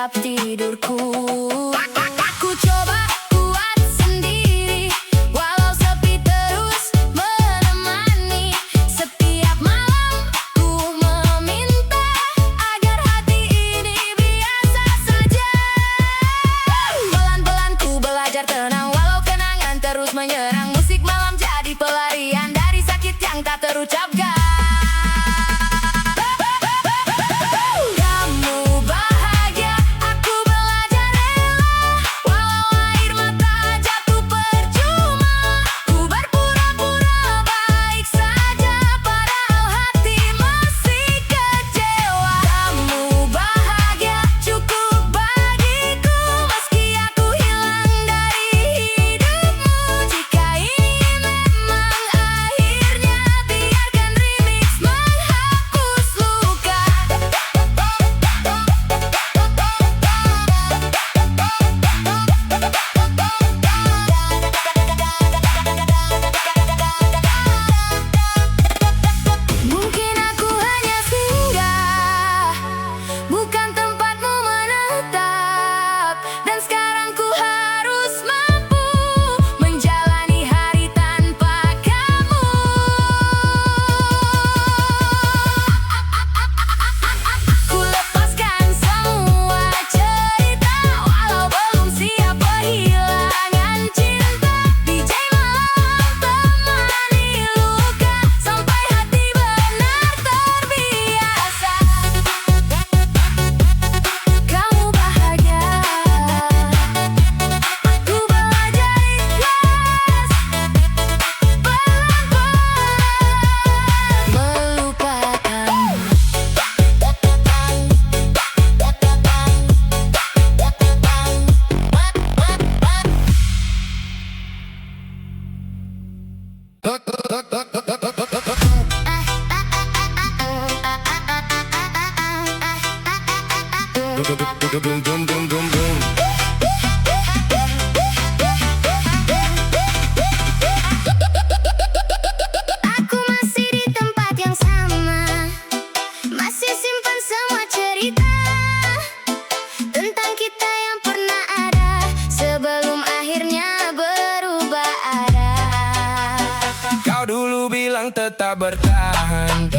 setiap tidurku. Ku coba kuat sendiri, walau sepi terus menemani. Setiap malam ku meminta agar hati ini biasa saja. Pelan-pelan ku belajar tenang, walau kenangan terus menyerang. Musik malam jadi pelarian dari sakit yang tak terucapkan. Aku masih di tempat yang sama, masih simpan semua cerita tentang kita yang pernah ada sebelum akhirnya berubah arah. Kau dulu bilang tetap bertahan,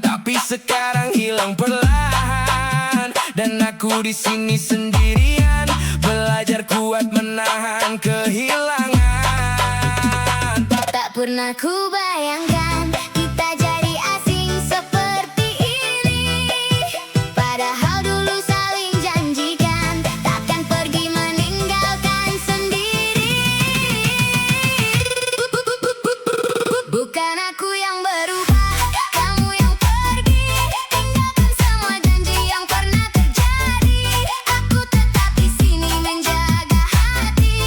tapi sekarang hilang perlahan. Dan aku di sini sendirian, belajar kuat menahan kehilangan. Tak pernah ku bayangkan kita jadi asing seperti ini. Padahal dulu saling janjikan takkan pergi meninggalkan sendiri. Bukan aku yang berubah, kamu yang pergi. Tinggalkan semua janji yang pernah terjadi. Aku tetap di sini menjaga hati,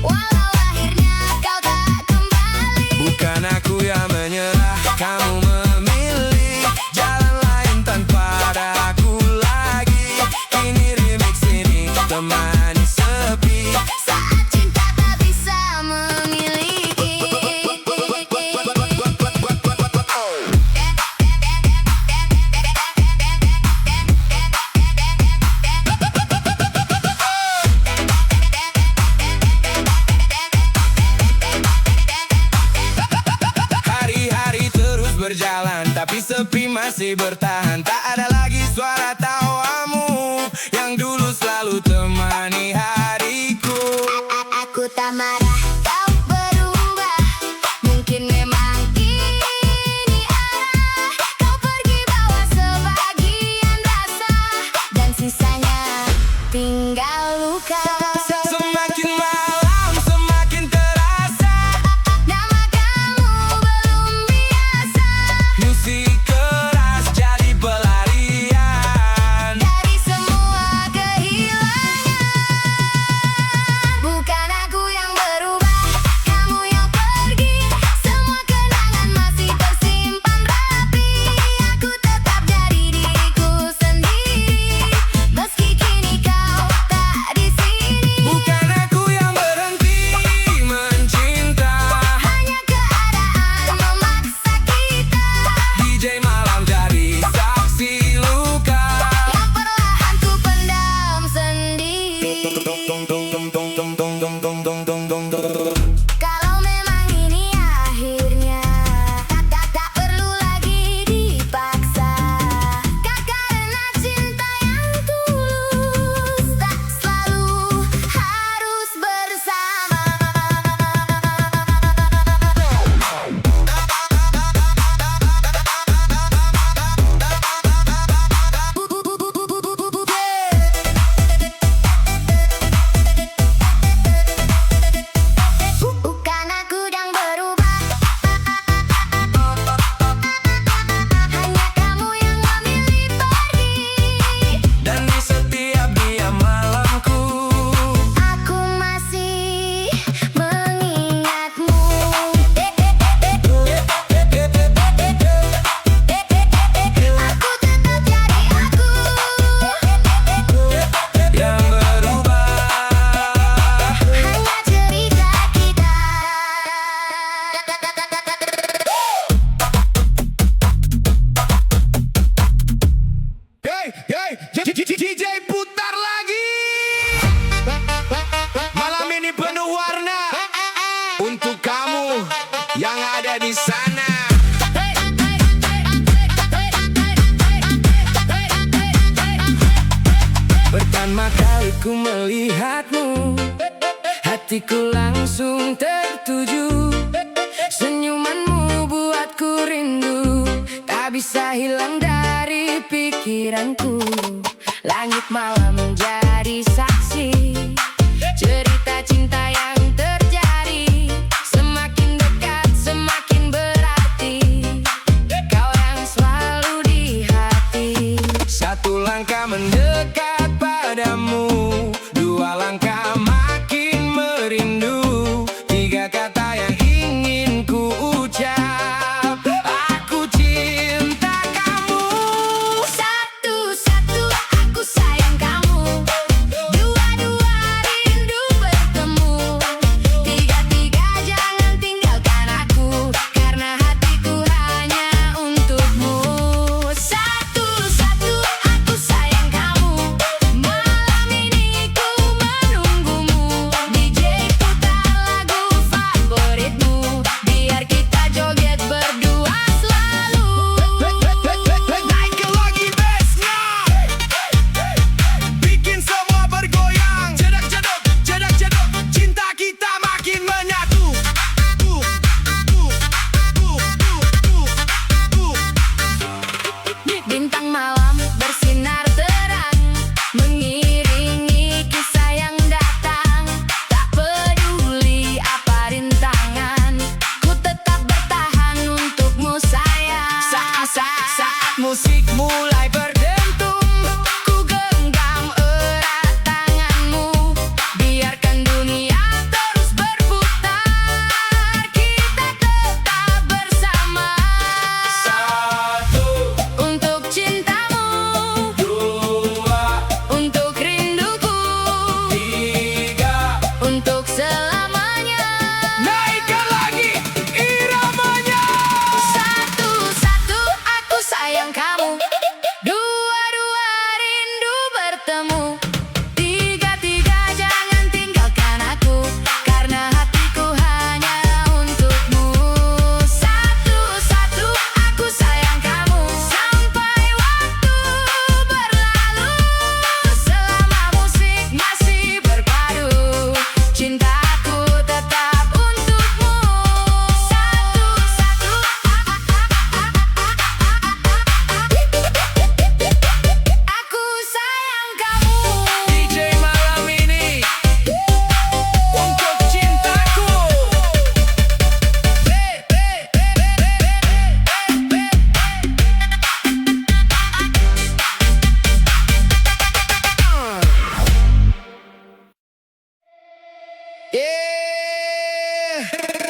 walau akhirnya kau tak kembali. Bukan aku yang menyerah, kamu memilih jalan lain tanpa ada aku lagi. Ini remix ini temani sepi. Saat cinta tak bisa memiliki. Hari-hari terus berjalan, tapi sepi masih bertahan. Tak ada lagi suara tawamu yang dulu selalu temani hariku. Aku tak marah, kau berubah. Mungkin memang ini arah. Kau pergi bawa sebagian rasa, dan sisanya tinggal luka. Semakin malam semakin terasa, Nama kamu belum biasa. musik keras jadi pelarian. aku melihatmu, hatiku langsung tertuju. Senyumanmu buatku rindu, tak bisa hilang dari pikiranku. Langit malam menjadi saksi cerita cinta yang terjadi. Semakin dekat semakin berarti, kau yang selalu di hati. Satu langkah mendekat padamu, dua langkah makin merindu, tiga kata yang ingin ku ucap, aku cinta kamu. Satu-satu aku sayang kamu, dua-dua rindu bertemu, tiga-tiga jangan tinggalkan aku, karena hatiku hanya untukmu. Satu-satu aku sayang kamu, malam ini ku menunggumu. DJ putar lagu favoritmu, biar kita joget berdua selalu. Naikin lagi bassnya, bikin semua bergoyang. Jedak jeduk, jedak jeduk, cinta kita makin menyatu. Bintang malam bersinar terang, mengiringi kisah yang datang. Tak peduli apa rintangan, ku tetap bertahan untukmu sayang. Saat musik mulai berdentum, Ku genggam erat tanganmu, biarkan dunia terus berputar, kita tetap bersama. satu, Untuk cintamu, dua, untuk rinduku, tiga. untuk selamanya. Naikkan lagi iramanya. Satu-satu aku sayang kamu, dua-dua rindu bertemu, tiga-tiga jangan tinggalkan aku, karena hatiku hanya untukmu. Satu-satu aku sayang kamu, sampai waktu berlalu, selama musik masih berpadu, cintaku tetap untukmu. Satu-satu aku sayang kamu. DJ malam ini untuk cintaku.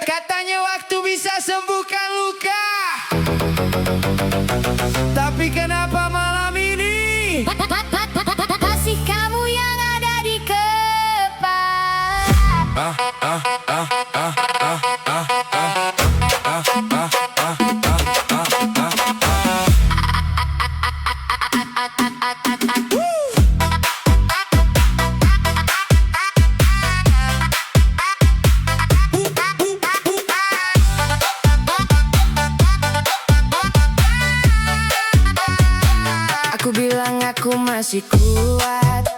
Katanya waktu bisa sembuhkan luka, tapi kenapa malam ini Kasih kamu yang ada di kepala. Aku bilang aku masih kuat,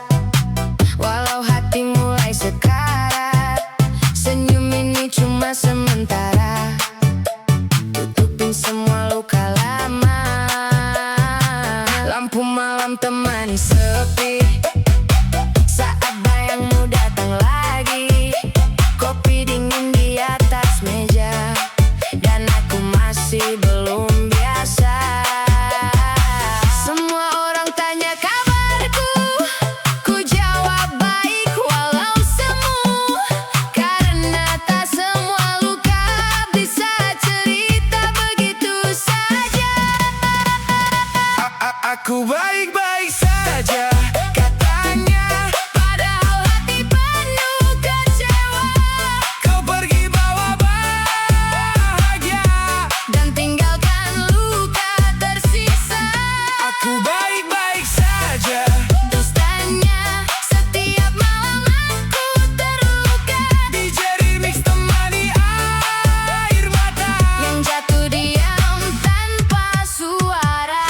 walau hati mulai sekarat. Senyum ini cuma sementara, tutupin semua luka lama. Lampu malam temani sepi, saat bayangmu datang lagi. Kopi dingin di atas meja, dan aku masih belum biasa. Semua orang tanya kabarku, ku jawab baik walau semu, karena tak semua luka bisa cerita begitu saja. aku baik-baik saja, katanya. Padahal hati penuh kecewa, Kau pergi bawa bahagia, dan tinggalkan luka tersisa. aku baik-baik saja. Dustanya setiap malam aku terluka, DJ Remix temani air mata yang jatuh diam tanpa suara.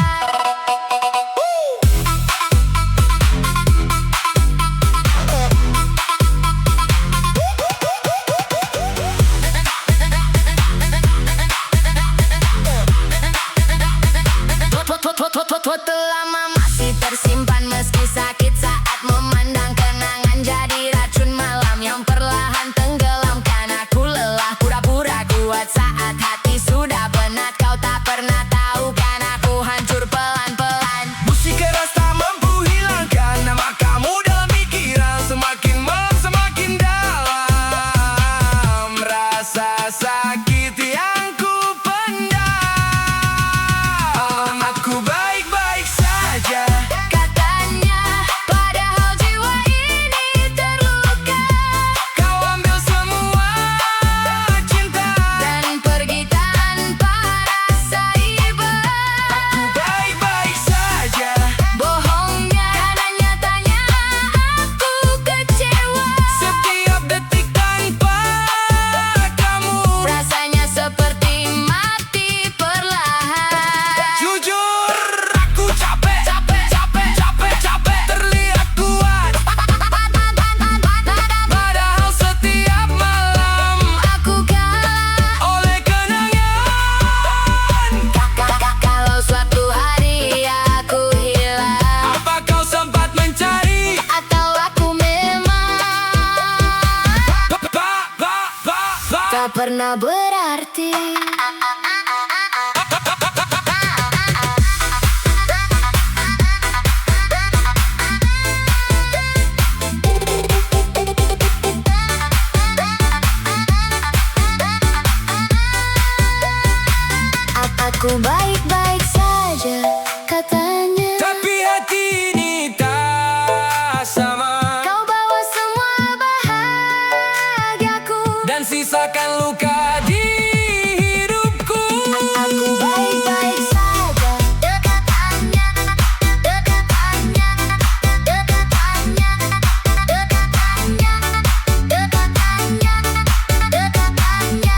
pernah berarti. Aku baik-baik saja katanya, tapi hati ini tak sama. kau bawa semua bahagiaku Dan sisakan luka di hidupku. Aku baik-baik saja dekatannya, dekatannya, dekatannya, dekatannya, dekatannya, dekatannya.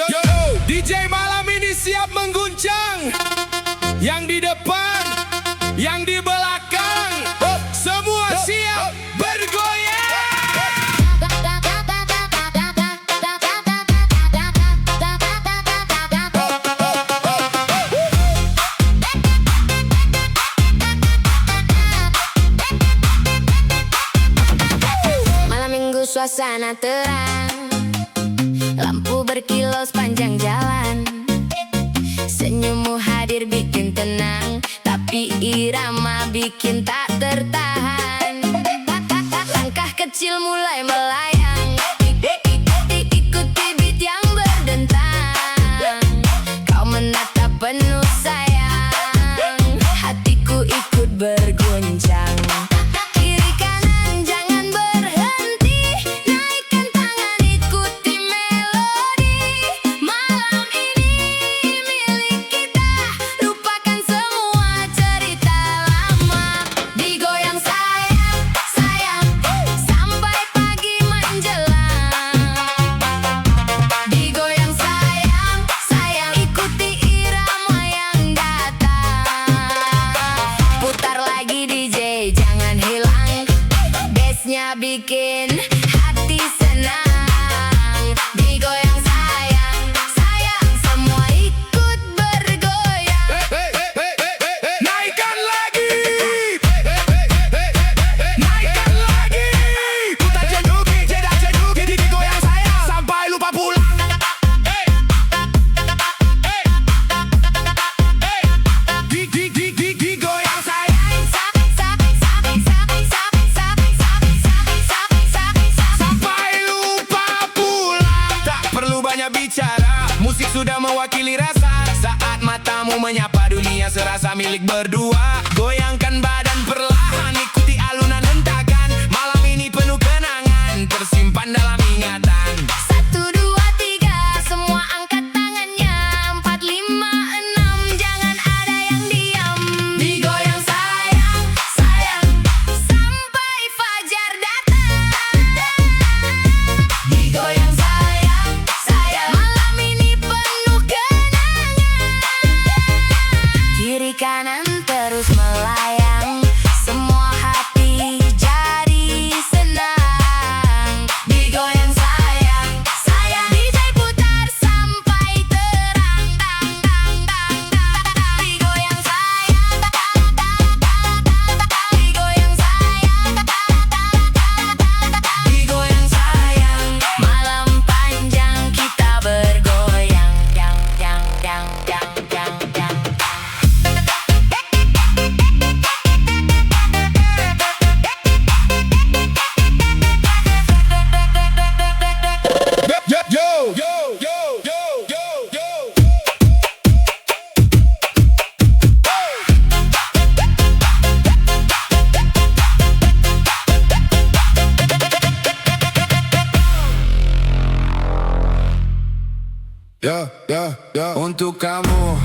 Yo, DJ malam ini siap mengguncang. Yang di depan, yang di belakang, semua siap bergoyang. Malam minggu suasana terang, lampu berkilau sepanjang jalan. Senyummu hadir bikin tenang, tapi irama bikin tak tertahan. Langkah kecil mulai melayang, ikuti beat yang berdentang. Kau menatap penuh sayang, hatiku ikut berguncang. Kiri kanan jangan berhenti, naikkan tangan ikuti melodi. Malam ini milik kita, lupakan semua cerita lama. Digoyang sayang, sayang, sampai pagi menjelang. Digoyang sayang, sayang, ikuti irama yang datang. Putar lagi DJ, jangan hilang, bassnya bikin hati senang. Digoyang sayang, sayang, semua ikut bergoyang. Naikkan lagi, naikkan lagi. Putar ceduki, cedak ceduki, digoyang sayang sampai lupa pulang. Digoyang sayang sampai lupa pulang. Tak perlu banyak bicara, musik sudah mewakili rasa. Saat matamu menyapa dunia serasa milik berdua. Goyangkan badan perlahan, ikuti alunan hentakan. Malam ini penuh kenangan, tersimpan dalam ingatan. 1, 2, 3, semua angkat tangannya. 4, 5, 6, jangan ada yang diam. Digoyang sayang, sayang, sampai fajar datang. Digoyang sayang, sayang, malam ini penuh kenangan. Kiri kanan terus melayang, semua hati jadi senang. Digoyang sayang, sayang, DJ putar sampai terang, tang, tang, tang, tang. Digoyang sayang, digoyang sayang, digoyang sayang. Malam panjang kita bergoyang, yang, yang, yang, yang, yang, yang. Yo, untuk kamu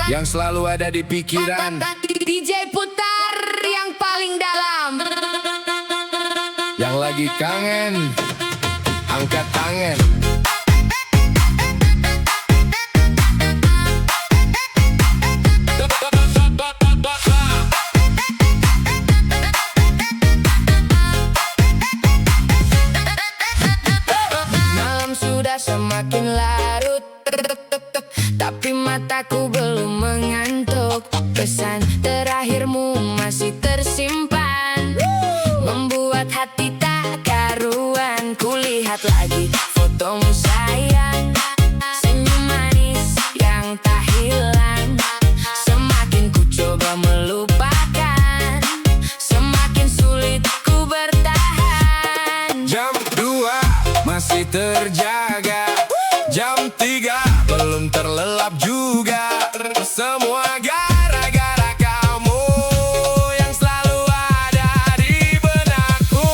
yang selalu ada di pikiran, DJ putar yang paling dalam. yang lagi kangen, angkat tangan. Malam sudah semakin larut, tapi mataku belum hati tak karuan. Kulihat lagi fotomu sayang, senyum manis yang tak hilang. Semakin ku coba melupakan, semakin sulit ku bertahan. Jam 2 masih terjaga, jam 3 belum terlelap juga. Semua gara-gara kamu yang selalu ada di benakku.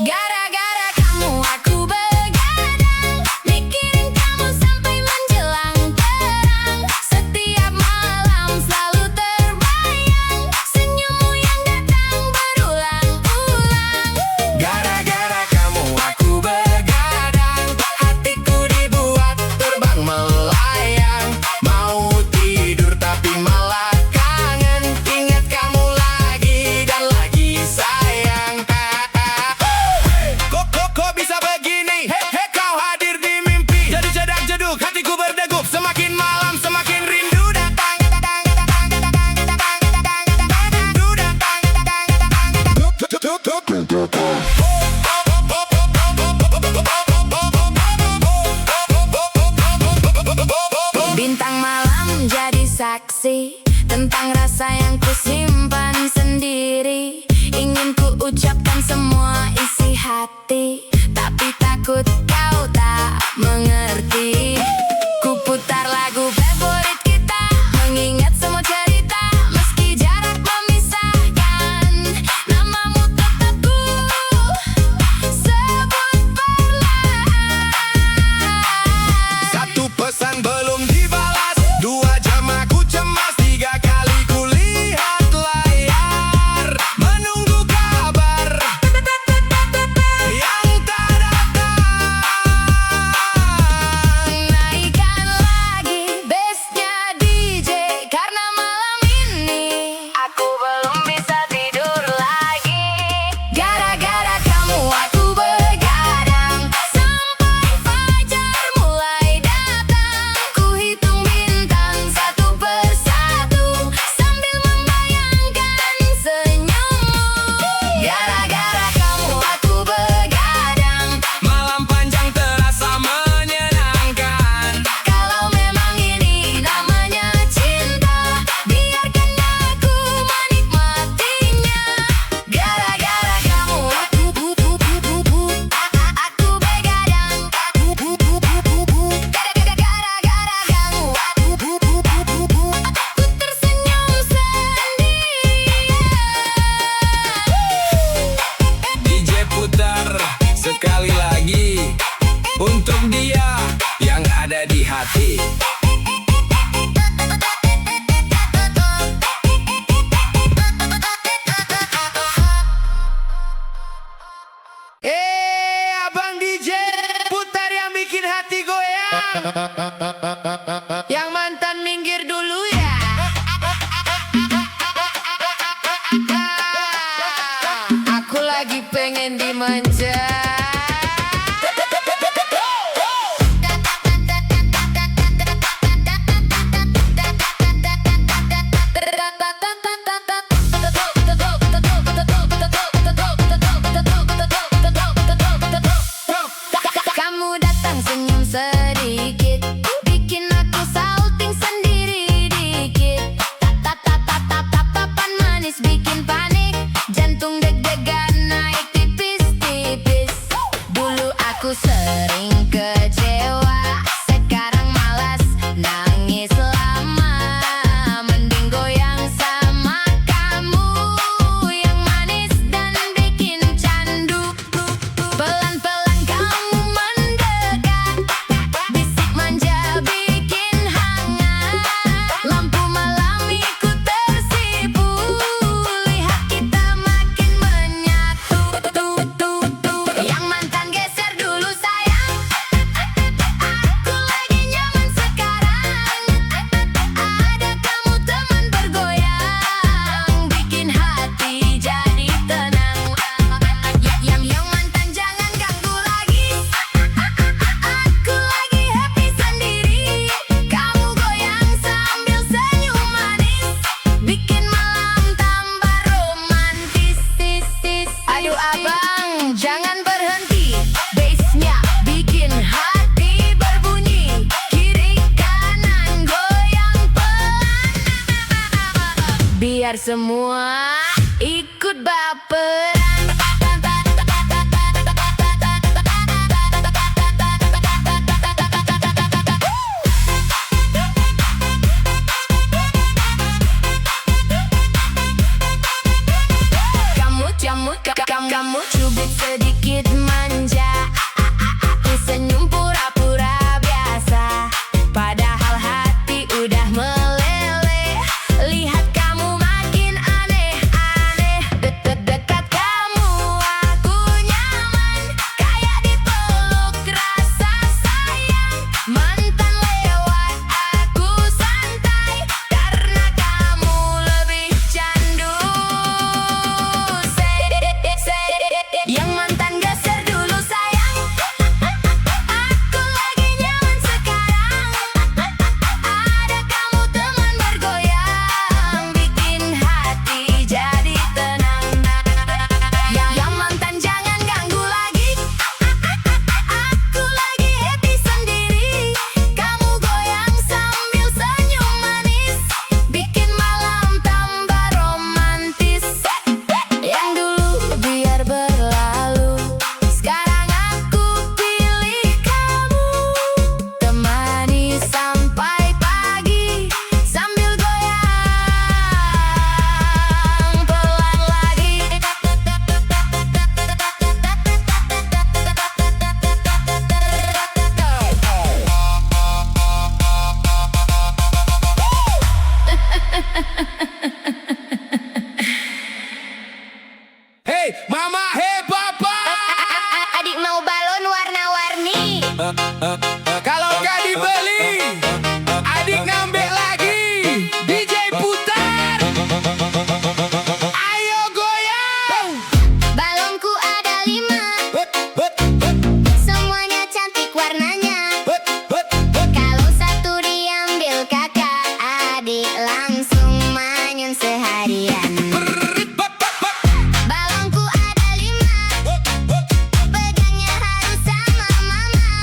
Gara-gara kamu aku begadang, mikirin kamu sampai menjelang terang. Setiap malam selalu terbayang, senyummu yang datang berulang-ulang. Gara-gara kamu aku begadang, hatiku dibuat terbang melayang. Mau tidur tapi malah kangen, ingat kamu lagi dan lagi sayang. Kok bisa begini? Hei kau hadir di mimpi, jadi jedak jeduk hatiku berdegup. Semakin malam semakin rindu datang. Rindu Bintang malam jadi saksi tentang rasa yang ku simpan sendiri. Ingin ku ucapkan semua isi hati, tapi takut kau tak mengerti. Ku putar lagu favorit kita, mengingat semua cerita. Meski jarak memisahkan, namamu tetap ku sebut perlahan. Satu pesan belum dibalas, 2 jam aku cemas, 3 kali ku lihat layar, menunggu kabar yang tak datang. Naikkan lagi bassnya DJ, karena malam ini aku belum bisa tidur lagi. Gara-gara kamu aku begadang, sampai fajar mulai datang. Ku hitung bintang satu persatu, sambil membayangkan senyummu. Gara-gara kamu aku begadang, Malam panjang terasa menyenangkan. kalau memang ini namanya cinta, biarkan aku menikmatinya. Gara-gara kamu aku begadang. Gara-gara kamu aku tersenyum sendirian. DJ putar sekali lagi untuk dia yang ada di hati. Abang DJ putar yang bikin hati goyang. Yang mantan minggir dulu ya. Aku lagi pengen dimanja. Kamu datang senyum sedikit, bikin aku salting sendiri dikit. Tatapan manis bikin panik, jantung deg-degan naik tipis-tipis. jangan berhenti. Bassnya bikin hati berbunyi. Kiri kanan goyang pelan, biar semua ikut baperan. Kamu cubit sedikit manja, aku senyum pura-pura biasa, padahal hati udah meleleh. Lihat kamu makin aneh-aneh. Dekat kamu aku nyaman, kayak dipeluk rasa sayang. Mantan lewat aku santai, karena kamu lebih candu. Yang mantan geser dulu sayang, aku lagi nyaman sekarang. Ada kamu teman bergoyang, bikin hati jadi tenang. Yang mantan jangan ganggu lagi, aku lagi happy sendiri. Kamu goyang sambil senyum manis, bikin malam tambah romantis. Yang dulu biar berlalu, sekarang aku pilih kamu. Temani sampai pagi, sambil goyang pelan lagi. Hey mama, hey papa. Adik mau balon warna-warni. Kalau gak dibeli, adik ngambil lagi. DJ putar, ayo goyang. Balonku ada 5, semuanya cantik warnanya. Kalau satu diambil kakak, adik langsung manyun seharian. Balonku ada 5, pegangnya harus sama mama.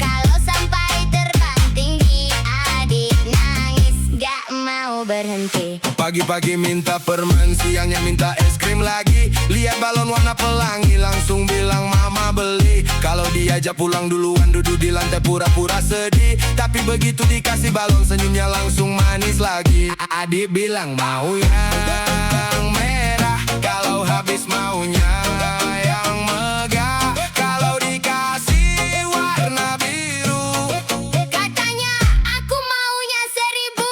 Kalau sampai terbang tinggi, adik nangis gak mau berhenti. Pagi-pagi minta permen, siangnya minta es krim lagi. Lihat balon warna pelangi, langsung bilang mama beli. Kalau diajak pulang duluan, duduk di lantai pura-pura sedih. Tapi begitu dikasih balon, senyumnya langsung manis lagi. Adik bilang mau yang merah, kalau habis maunya yang megah. Kalau dikasih warna biru, Katanya aku maunya 1000.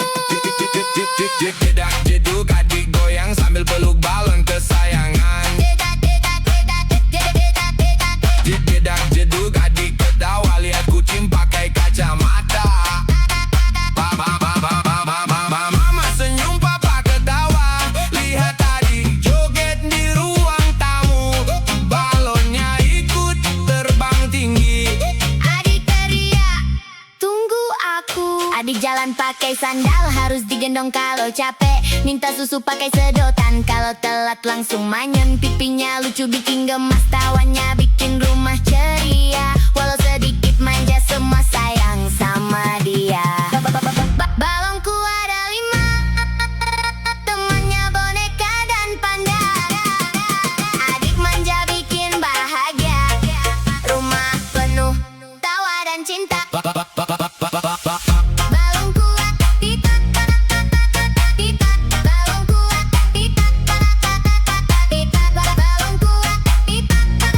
jedak jeduk adik goyang sambil peluk balon kesayangan. Jedak jeduk adik ketawa, lihat kucing pakai kacamata. Mama senyum, papa ketawa. Lihat adik joget di ruang tamu, balonnya ikut terbang tinggi. Adik teriak, tunggu aku. Adik jalan pakai sandal, harus digendong kalau capek. Minta susu pakai sedotan, kalau telat langsung manyun. Pipinya lucu bikin gemas, tawanya bikin rumah ceria. Walau sedikit manja, semua sayang sama dia. Balonku ada 5, temannya boneka dan panda. Adik manja bikin bahagia, rumah penuh tawa dan cinta. Balonku titak titak, balonku titak titak, balonku titak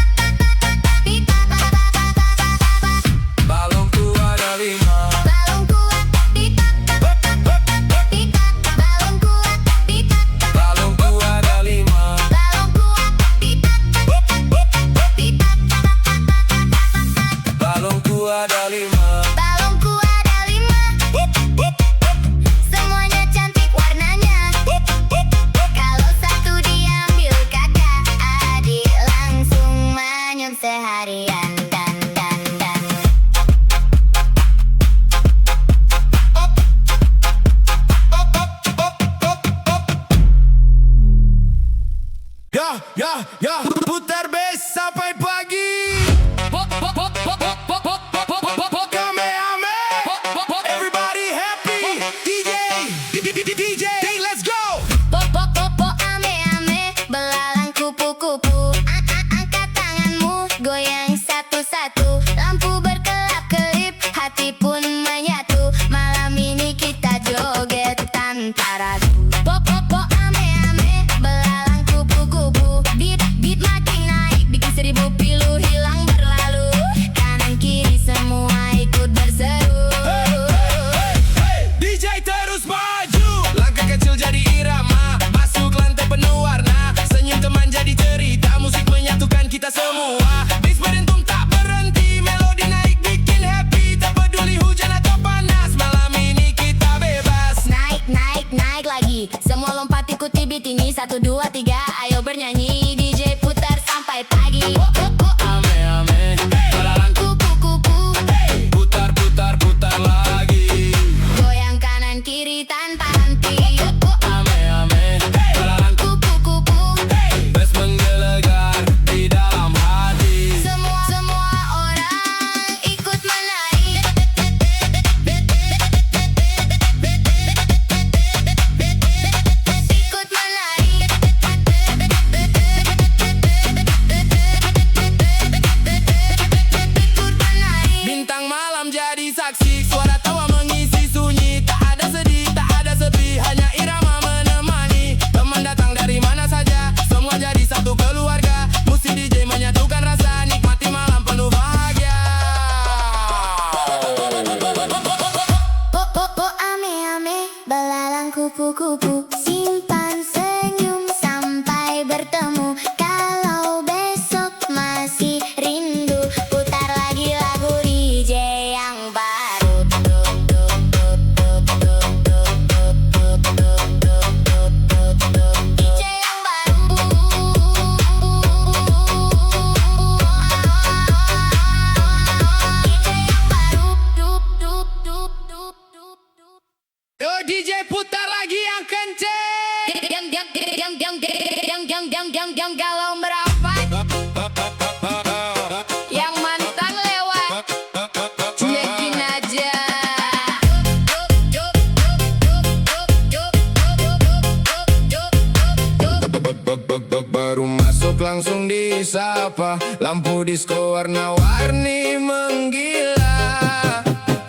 disapa, lampu disco warna-warni menggila.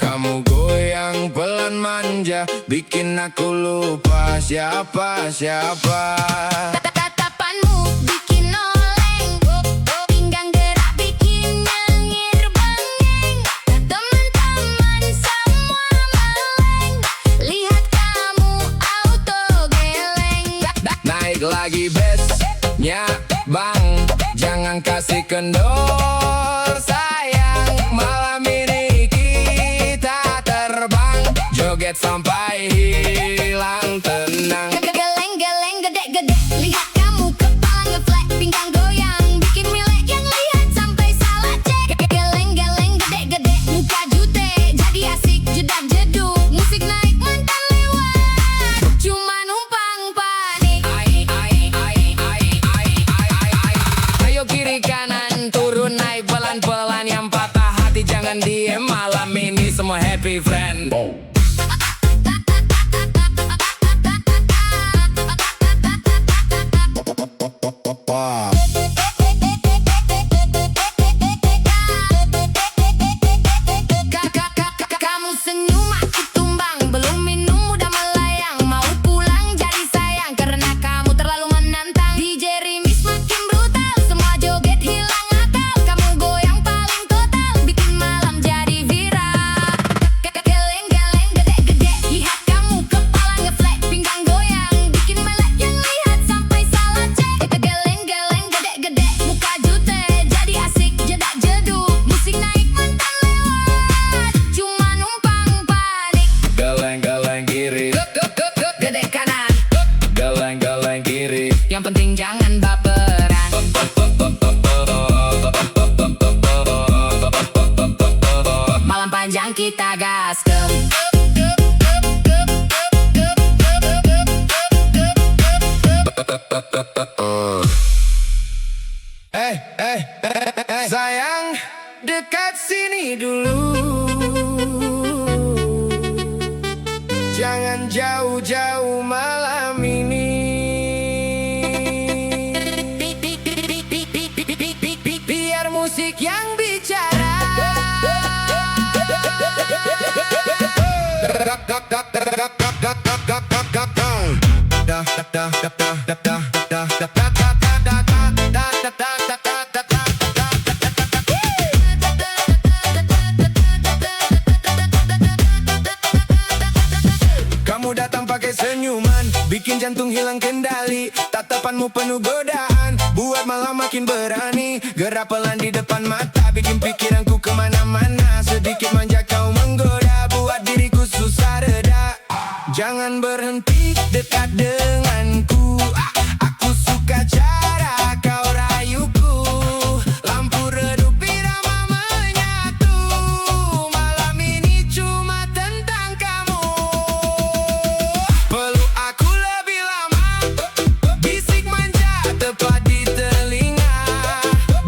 Kamu goyang pelan manja, bikin aku lupa siapa-siapa. Tatapanmu bikin oleng, pinggang gerak bikin nyengir-bengeng. Teman-teman semua meleng, lihat kamu auto geleng. Naik lagi bassnya bang, jangan kasih kendor sayang. Malam ini kita terbang, joget sampai hilang tenang. Geleng-geleng gede-gede, lihat kamu kepala ngeflek, pinggang goyang bikin milek yang lihat sampai salah cek. Geleng-geleng gede-gede, muka jute jadi asik jedak jeduk, musik naik mantan lewat, cuma numpang panik. Ayo kiri kanan turun naik pelan-pelan, yang patah hati jangan diem. Malam ini semua happy friend. Kamu senyum aku tumbang, belum minum udah melayang, mau pulang jadi sayang karena kamu terlalu menantang. DJ remix makin brutal, semua joget hilang akal, kamu goyang paling total, bikin malam jadi viral. Geleng-geleng gede-gede, lihat kamu kepala ngeflek, pinggang goyang bikin melek yang lihat sampai salah cek. Geleng-geleng gede-gede, muka jute jadi asik jedak jeduk, musik naik mantan lewat, cuma numpang panik. Geleng-geleng kiri, Gede kanan, geleng-geleng kiri. yang penting jangan baperan. Malam panjang kita gaskem. Sayang, dekat sini dulu, jangan jauh-jauh malam ini. Biar musik yang bicara. Kamu datang pakai senyuman, bikin jantung hilang kendali. Tatapanmu penuh godaan, buat malam makin berani. Gerak pelan di depan mata, bikin pikiranku kemana-mana. Sedikit manja kau menggoda, buat diriku susah reda. Jangan berhenti dekat denganku, aku suka cara kau rayuku. Lampu redup irama menyatu, malam ini cuma tentang kamu. Peluk aku lebih lama, bisik manja tepat di telinga.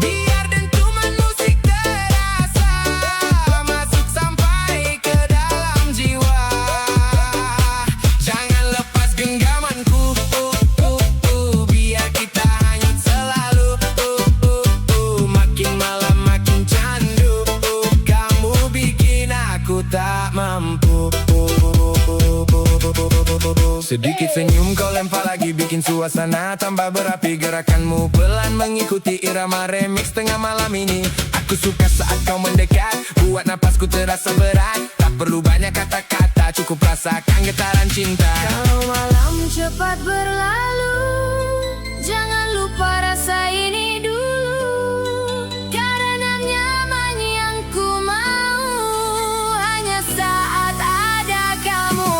Biar dentuman musik terasa, masuk sampai ke dalam jiwa. Jangan lepas genggamanku, biar kita hanyut selalu. Makin malam makin candu, kamu bikin aku tak mampu. Sedikit senyum kau lempar lagi, bikin suasana tambah berapi. Gerakanmu pelan mengikuti irama remix tengah malam ini. Aku suka saat kau mendekat, buat napasku terasa berat. Tak perlu banyak kata-kata, cukup rasakan getaran cinta. Kalau malam cepat berlalu, jangan lupa rasa ini dulu. Karena nyaman yang ku mau, hanya saat ada kamu.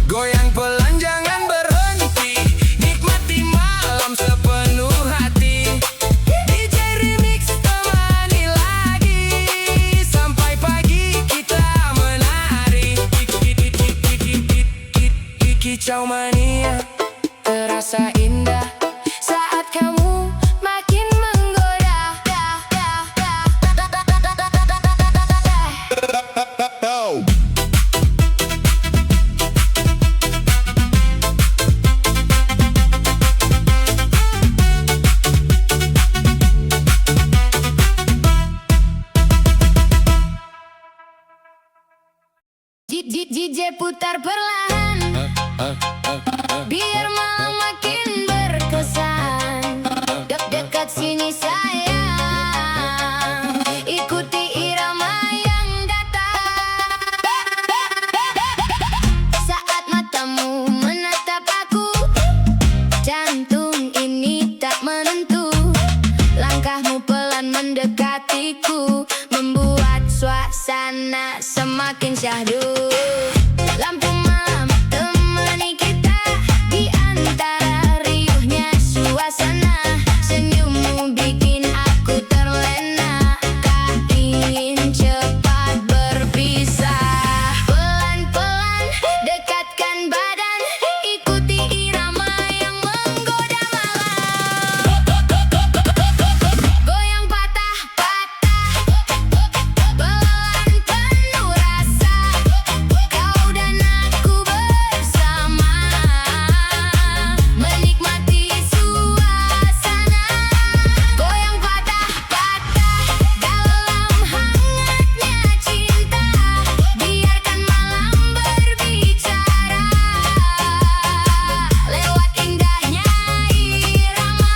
Goyang pelan jangan berhenti, nikmati malam sepenuhnya. DJ putar perlahan biar malam makin berkesan. Dekat sini sayang, ikuti irama yang datang. Saat matamu menatap aku, jantung ini tak menentu. Langkahmu pelan mendekatiku, membuat suasana semakin syahdu. Lampu malam temani kita di antara riuhnya suasana. Senyummu bikin aku terlena, tak ingin cepat berpisah. Pelan-pelan dekatkan badan, ikuti irama yang menggoda malam. Goyang patah-patah, pelan penuh rasa. Kau dan aku bersama, menikmati suasana. Goyang patah-patah dalam hangatnya cinta. Biarkan malam berbicara lewat indahnya irama.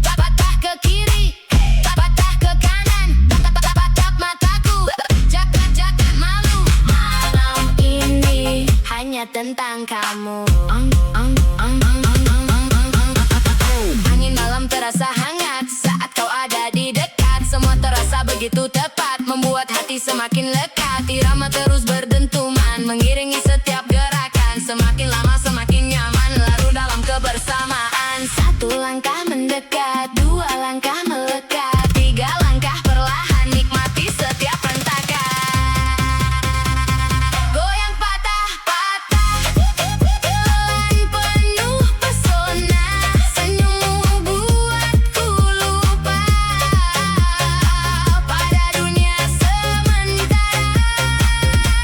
Patah ke kiri, patah ke kanan, tatap mataku, jaga malu. Malam ini hanya tentang kamu. Angin malam terasa hangat saat kau ada di dekat. Semua terasa begitu tepat, membuat hati semakin lekat. Irama terus berdentuman, mengiringi setiap gerakan. Semakin lama semakin nyaman, larut dalam kebersamaan. Satu langkah mendekat, dua langkah melekat, tiga langkah perlahan, nikmati setiap rentakan. Goyang patah-patah, pelan penuh pesona. Senyummu buatku lupa pada dunia sementara.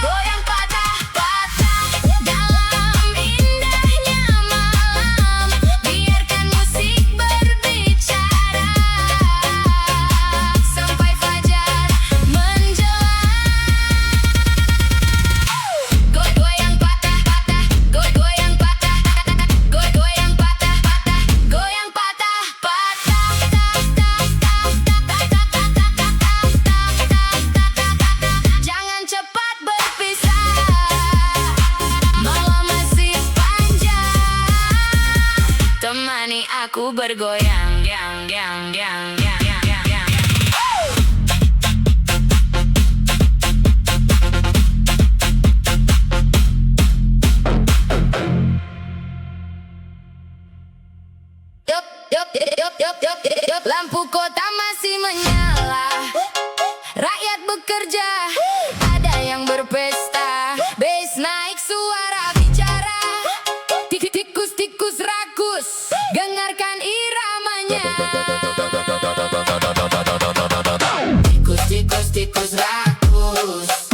Goyang patah-patah dalam indahnya malam. Biarkan musik berbicara sampai fajar menjelang. Goyang patah-patah, goyang patah-patah, goyang patah-patah, goyang patah-patah. Jangan cepat berpisah, malam masih panjang. Temani aku bergoyang, yang. Yup, lampu kota masih menyala. Rakyat bekerja, ada yang berpesta. Bass naik, suara bicara. Tikus-tikus rakus, dengarkan iramanya. Tikus rakus,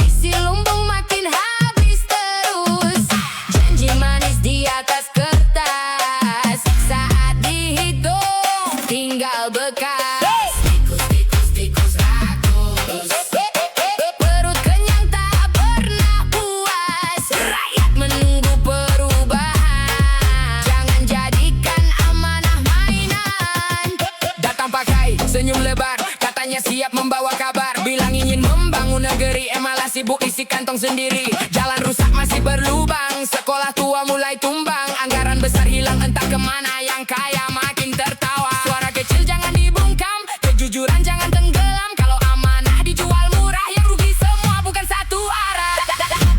isi lumbung makin habis terus. Janji manis di atas kertas, saat dihitung tinggal bekas. Tikus rakus, perut kenyang tak pernah puas. Rakyat menunggu perubahan, jangan jadikan amanah mainan. Datang pakai senyum lebar, katanya siap membawa kabar. Bilang ingin membangun negeri, malah sibuk isi kantong sendiri. Jalan rusak masih berlubang, sekolah tua mulai tumbang. Anggaran besar hilang entah kemana, yang kaya makin tertawa. Suara kecil jangan dibungkam, kejujuran jangan tenggelam. Kalau amanah dijual murah, yang rugi semua bukan satu arah. Bukan satu arah.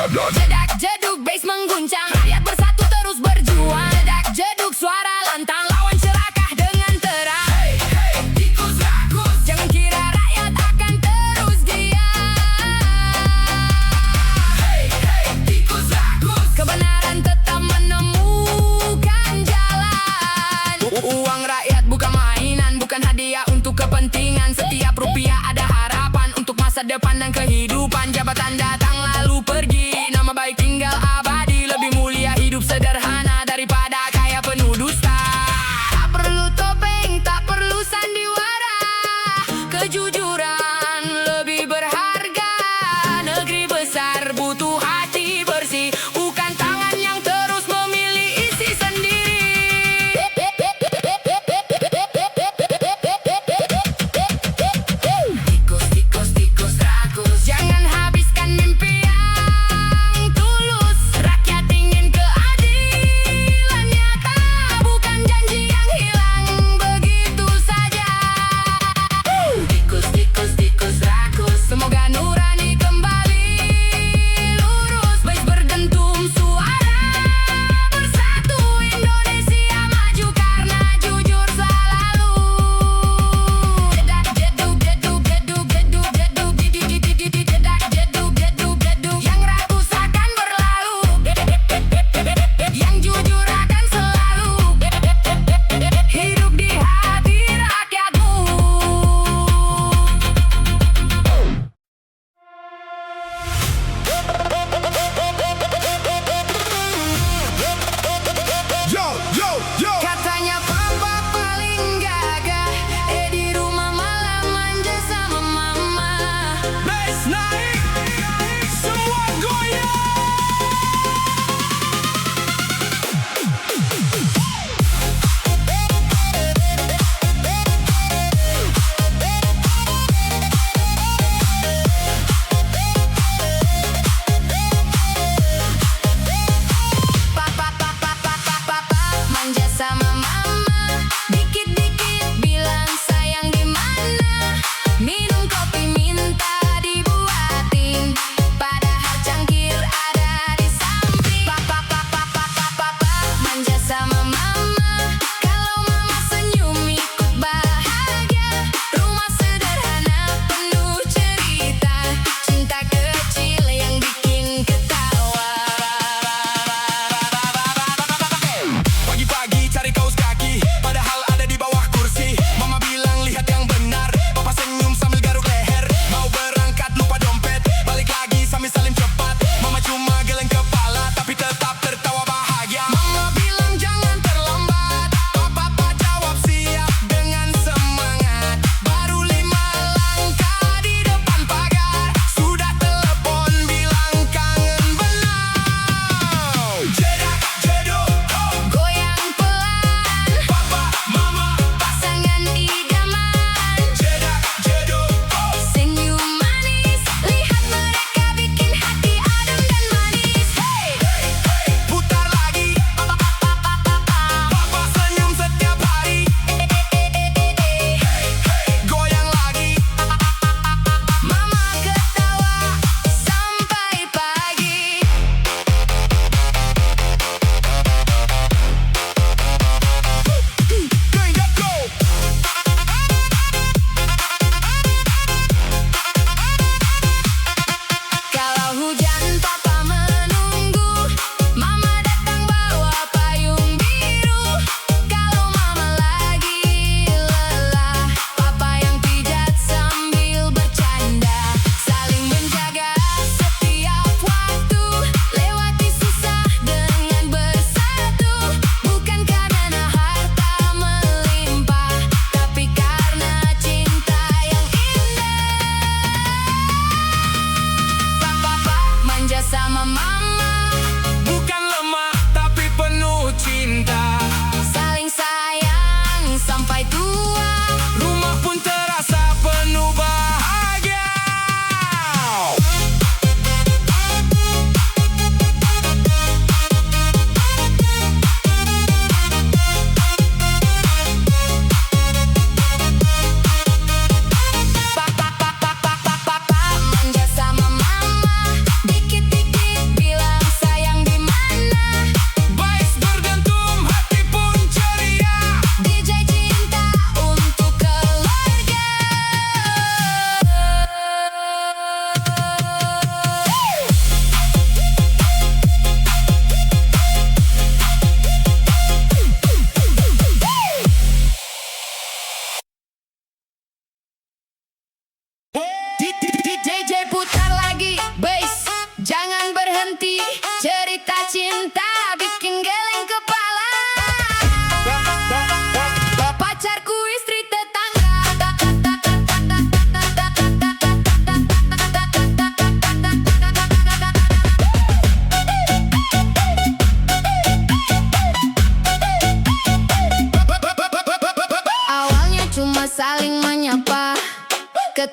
Jedak jeduk bass mengguncang, rakyat bersatu terus berjuang. Jedak jeduk suara lantang, lawan celaka dengan terang. Hey, tikus rakus, jangan kira rakyat akan terus diam. Hey, tikus rakus, kebenaran tetap menemukan jalan. Uang rakyat bukan mainan, bukan hadiah untuk kepentingan. Setiap rupiah ada harapan untuk masa depan dan kehidupan. Jabatan datang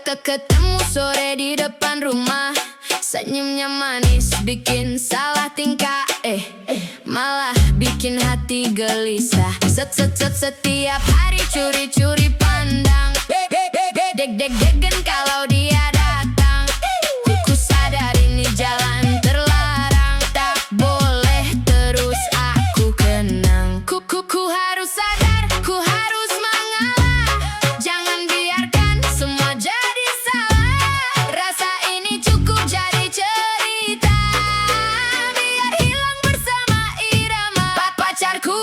Ketemu sore di depan rumah, senyumnya manis bikin salah tingkah, malah bikin hati gelisah. Setiap hari curi-curi pandang, deg-degen kalau dia datang. Ku sadar ini jalan terlarang, tak boleh terus aku kenang. Ku harus sadar, ku harus mengalah. Jangan biarkan semua jadi salah. Rasa ini cukup jadi cerita, biar hilang bersama irama. Pacarku,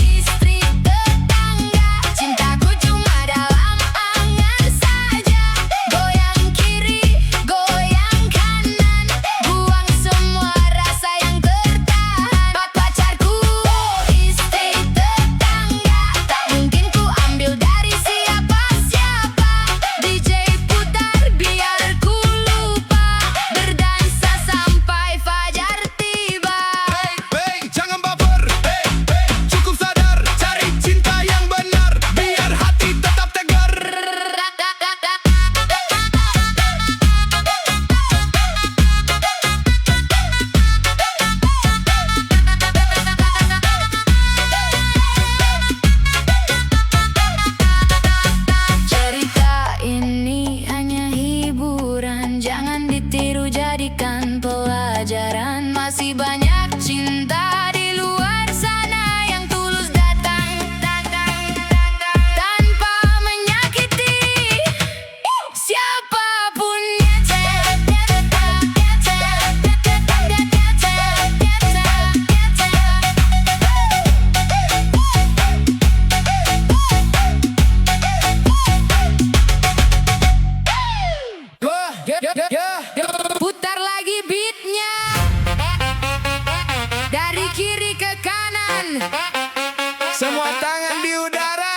istri tetangga, cintaku cuma dalam angan saja. Goyang kiri, goyang kanan, buang semua rasa yang tertahan. Pacarku, istri tetangga, tak mungkin ku ambil dari siapa-siapa. DJ putar biar ku lupa, berdansa sampai fajar tiba. Hey, jangan baper. Hey, cukup sadar, cari cinta yang benar, biar hati tetap tegar. Cerita ini hanya hiburan, jangan ditiru jadikan pelajaran. Masih banyak cinta di luar sana yang tulus datang tanpa menyakiti siapapunnya. Putar lagi beatnya, dari kiri ke kanan, Semua tangan di udara.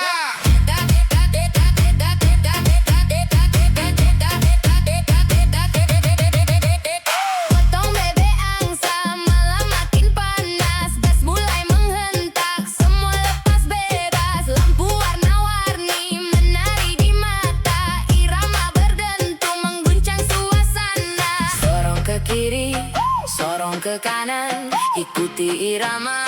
potong bebek angsa, malam makin panas. Gas mulai menghentak, semua lepas bebas. Lampu warna-warni menari di mata, irama berdentum mengguncang suasana. Sorong ke kiri, sorong ke kanan, ikuti irama,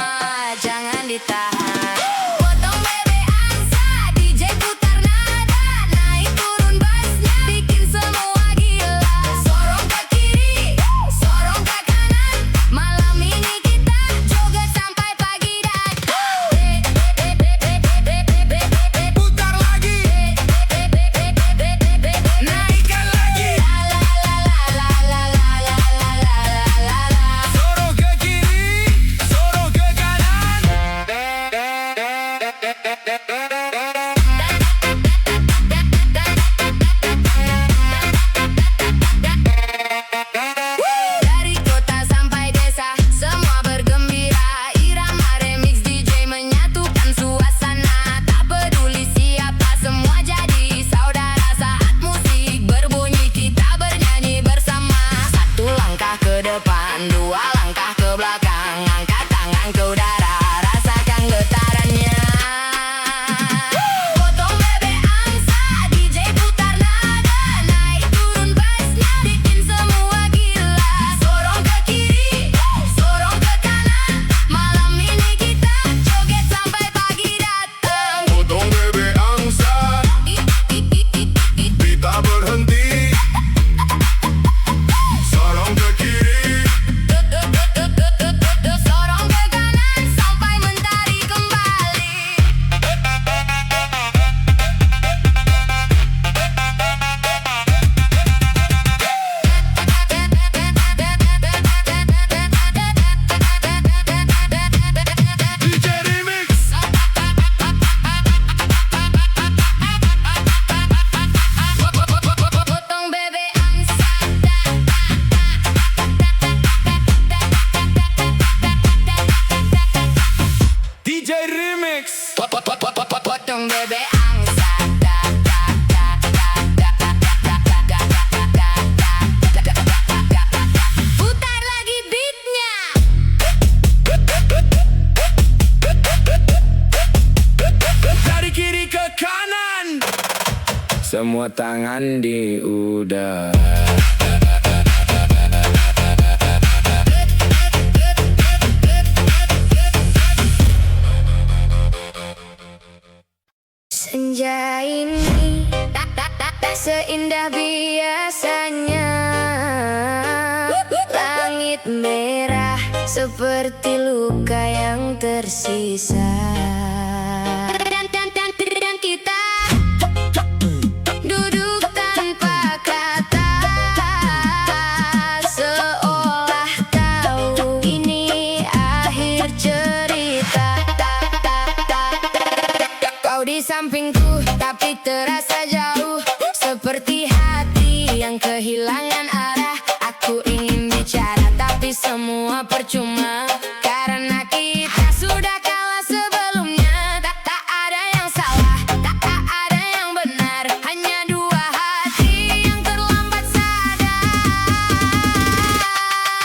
jangan ditahan. Potong bebek angsa, DJ putar nada, naik turun bassnya, bikin semua gila. Sorong ke kiri, sorong ke kanan, malam ini kita joget sampai pagi datang. Putar lagi, naikkan lagi. Sorong ke kiri, sorong ke kanan. Dari kota sampai desa, semua bergembira. Irama remix DJ menyatukan suasana. Tak peduli siapa, semua jadi saudara. Saat musik berbunyi, kita bernyanyi bersama. Satu langkah ke depan, dua langkah ke belakang. Angkat tangan ke udara, rasakan getarannya. semua tangan di udara. Senja ini tak seindah biasanya. Langit merah seperti luka yang tersisa. Dan kita duduk tanpa kata, seolah tahu ini akhir cerita. Kau di sampingku tapi terasa jauh, seperti hati yang kehilangan arah. Aku ingin bicara tapi semua percuma, karena kita sudah kalah sebelumnya. Tak ada yang salah, tak ada yang benar, hanya dua hati yang terlambat sadar.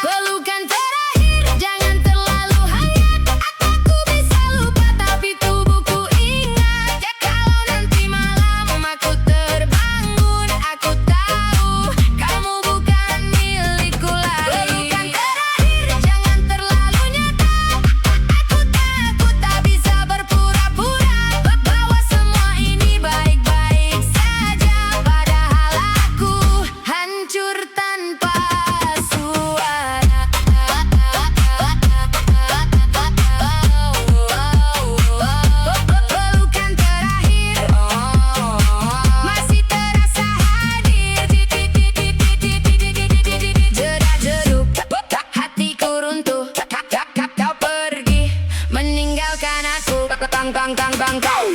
Pelukan terakhir jangan terlalu hangat. Aku bisa lupa tapi tubuhku ingat. Kalau nanti malam aku terbangun, aku tahu kamu bukan milikku lagi. Pelukan terakhir jangan terlalu nyata. Aku takut tak bisa berpura-pura bahwa semua ini baik-baik saja, padahal aku hancur tanpa suara. Pelukan terakhir masih terasa hadir. Jedak-jeduk hatiku runtuh. Kau pergi meninggalkan aku.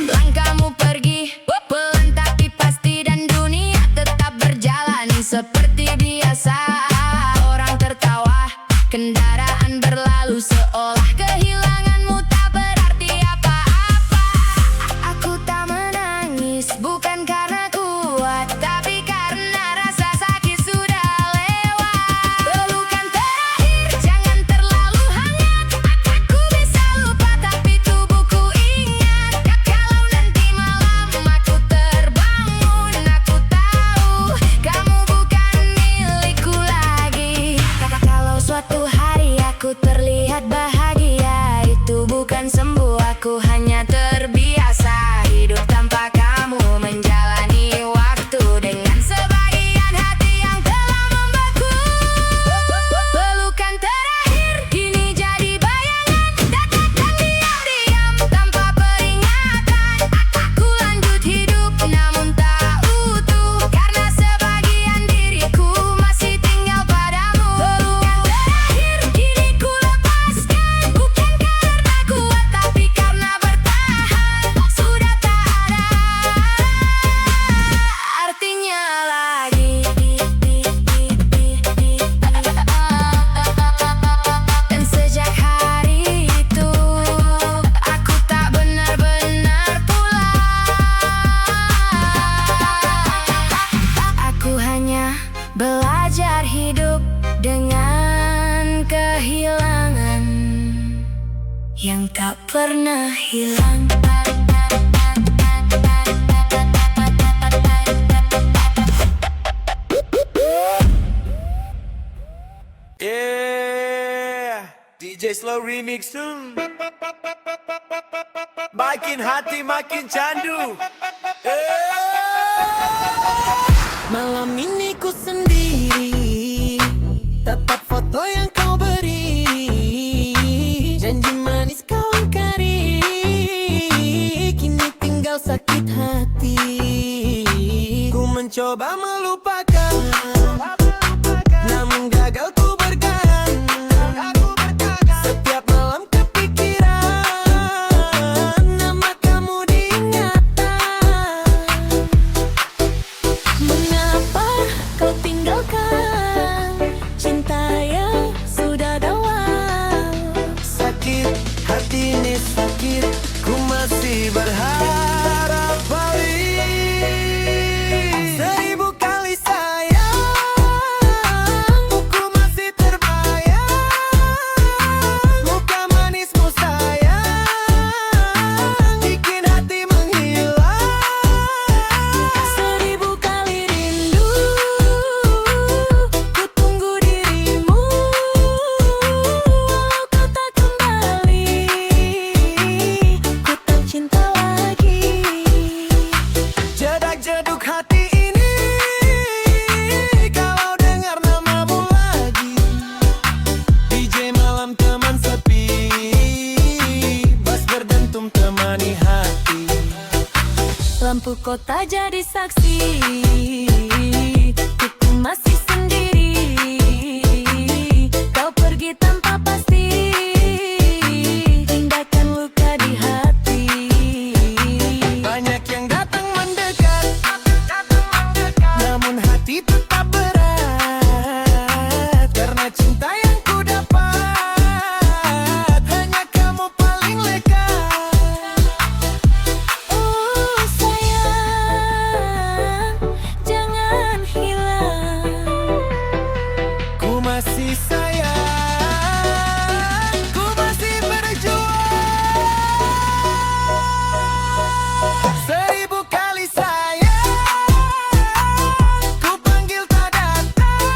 Langkahmu pergi pelan tapi pasti, dan dunia tetap berjalan seperti biasa. Orang tertawa, kendaraan berlalu, seolah kehilanganmu tak berarti apa-apa. Aku tak menangis bukan karena kuat, tapi karena rasa sakit sudah lewat. Pelukan terakhir jangan terlalu hangat. Aku bisa lupa tapi tubuhku ingat. Kalau nanti malam aku terbangun, aku tahu kamu bukan milikku lagi. Kalau suatu hari aku terlihat bahagia, itu bukan sembuh, aku hanya terbiasa hidup tanpa kamu, menjalani waktu dengan sebagian hati yang telah membeku. Pelukan terakhir kini jadi bayangan, datang diam-diam tanpa peringatan. Aku lanjut hidup namun tak utuh, karena sebagian diriku masih tinggal padamu. Pelukan terakhir kini ku lepaskan, bukan karena kuat tapi karena bertahan. Sudah tak ada artinya lagi. Dan sejak hari itu aku tak benar-benar pulang. Aku hanya belajar hidup dengan kehilangan yang tak pernah hilang. Yeah, DJ Slow Remix tuh. Makin hati makin candu. Malam ini ku sendiri, tetap foto yang kau beri, janji manis kau ingkari, kini tinggal sakit hati. Ku mencoba melupakan, namun gagal ku bertahan. Setiap malam kepikiran, nama kamu diingatan. Mengapa kau tinggalkan cinta yang sudah dalam? Sakit hati ini sakit, ku masih berharap balik. 1000 kali lagi. Jedak-jeduk hati ini kalau dengar namamu lagi. DJ malam teman sepi, bass berdentum temani hati. Lampu kota jadi saksi, aku masih sendiri. Kau pergi tanpa pasti, tindakan luka di hati. Banyak yang datang mendekat, namun hati tetap berat. Karena cinta yang ku dapat, hanya kamu paling lekat. Oh sayang, jangan hilang. Ku masih sayang, ku masih berjuang. 1000 kali sayang, ku panggil tak datang.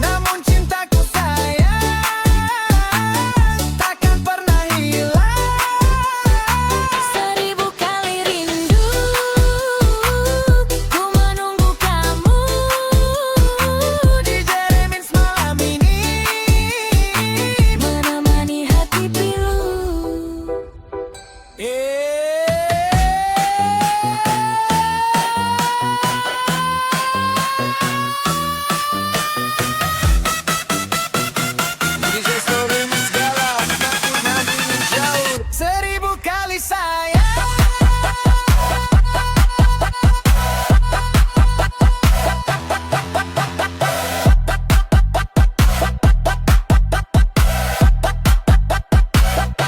Namun cintaku sayang, takkan pernah hilang. 1000 kali rindu, ku menunggu kamu. DJ Remix malam ini Menemani hati pilu. DJ Slow Remix galau, makin nanti menjauh. 1000 kali sayang.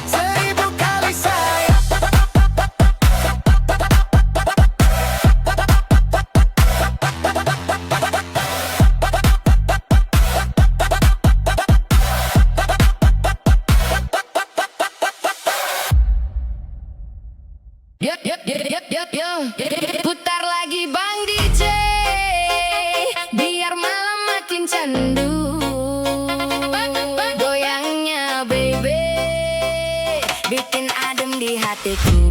Seribu kali sayang. Putar lagi Bang DJ, biar malam makin candu. Goyangnya baby, bikin adem di hatiku.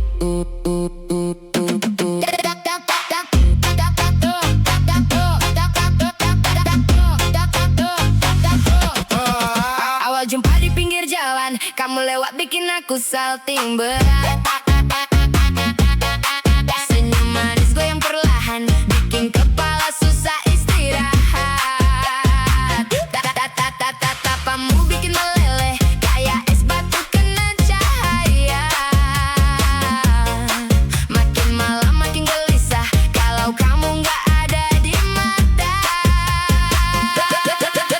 Awal jumpa di pinggir jalan, kamu lewat bikin aku salting berat. Senyum manis goyang perlahan, bikin kepala susah istirahat. Tatapamu bikin meleleh, kayak es batu kena cahaya. Makin malam makin gelisah, kalau kamu nggak ada di mata.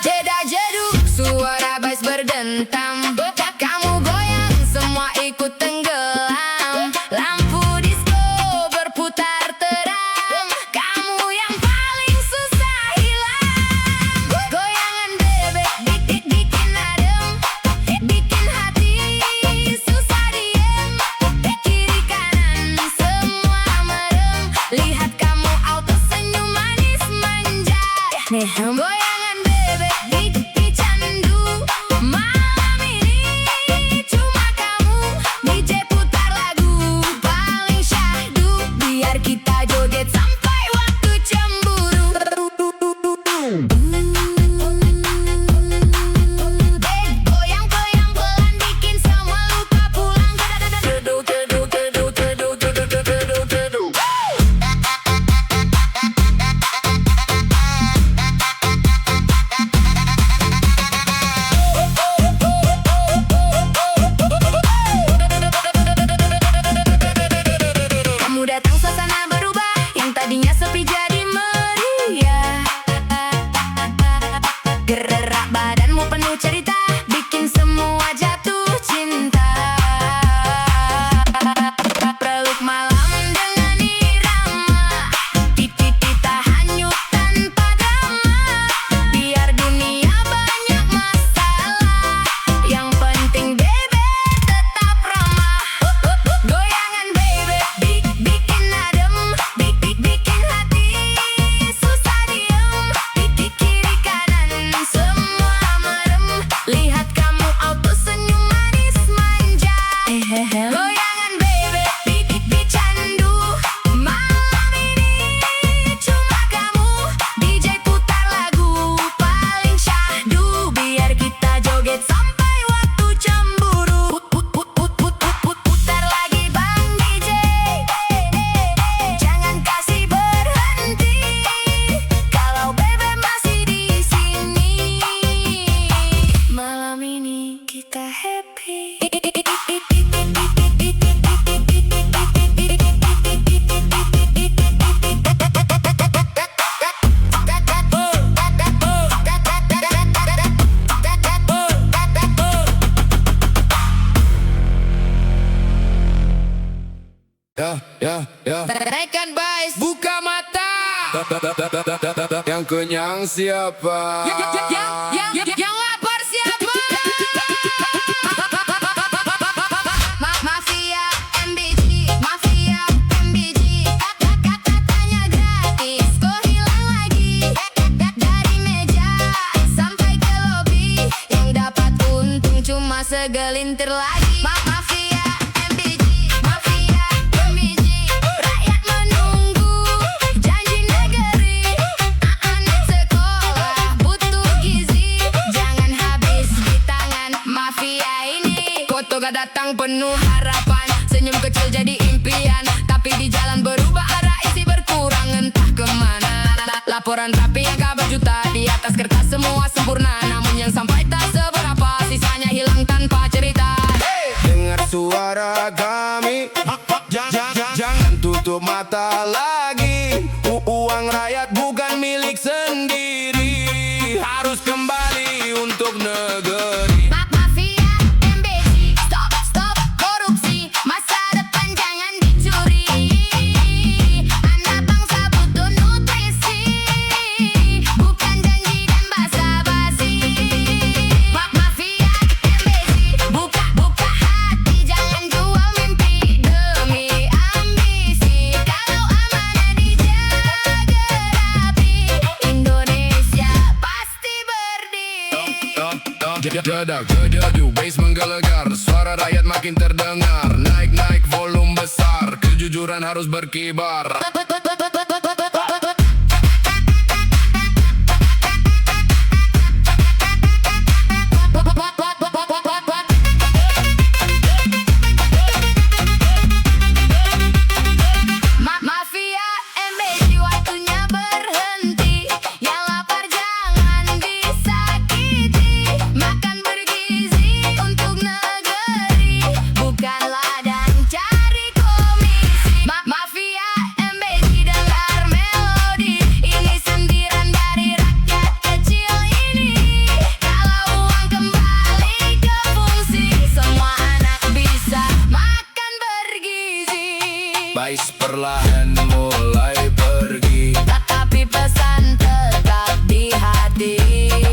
Jedak-jeduk, suara bass berdentam. Kamu goyang, semua ikut tenggelam. Lampu disco berputar terang, kamu yang paling susah hilang. Goyangan bebek bikin adem, bikin hati susah diem. Kiri kanan semua merem, lihat kamu auto senyum manis manja. Goyangan bebek bikin candu, malam ini cuma kamu. DJ putar lagu paling syahdu, biar kita joget sampai waktu cemburu. Goyang-goyang pelan bikin semua luka pulang. Naikkan bass, buka mata. Yang kenyang siapa? Yang lapar siapa? Mafia MBG, Mafia MBG. Katanya gratis, kok hilang lagi? Dari meja sampai ke lobi, yang dapat untung cuma segelintir lagi. Mafia MBG, Mafia MBG. Rakyat menunggu janji negeri. Anak sekolah butuh gizi, jangan habis di tangan mafia ini. Foto gak datang penuh harapan, senyum kecil jadi impian, tapi di jalan berubah arah, isi berkurang entah kemana. Laporan rapi angka berjuta, di atas kertas semua sempurna, namun yang sampai tak seberapa, sisanya hilang tanpa cerita. Dengar suara kami, jangan tutup mata lagi. Uang rakyat bukan milik sendiri, harus kembali untuk negeri. Mafia MBG, stop korupsi, masa depan jangan dicuri. Anak bangsa butuh nutrisi, bukan janji dan basa-basi. Mafia MBG, buka hati, jangan jual mimpi demi ambisi. Kalau amanah dijaga rapi, Indonesia pasti berdiri. Dedak gedadu, bass menggelegar, suara rakyat makin terdengar. Naik volume besar, kejujuran harus berkibar. Mafia MBG, waktunya berhenti. Yang lapar jangan disakiti. Makan bergizi untuk negeri, bukan ladang cari komisi. Mafia MBG, dengar melodi ini, sentiran dari rakyat kecil ini. Kalau uang kembali ke fungsi, semua anak bisa makan bergizi. Bass perlahan mulai pergi, Tapi pesan tetap di hati,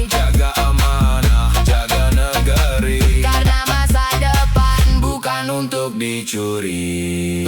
jaga amanah, jaga negeri, karena masa depan bukan untuk dicuri.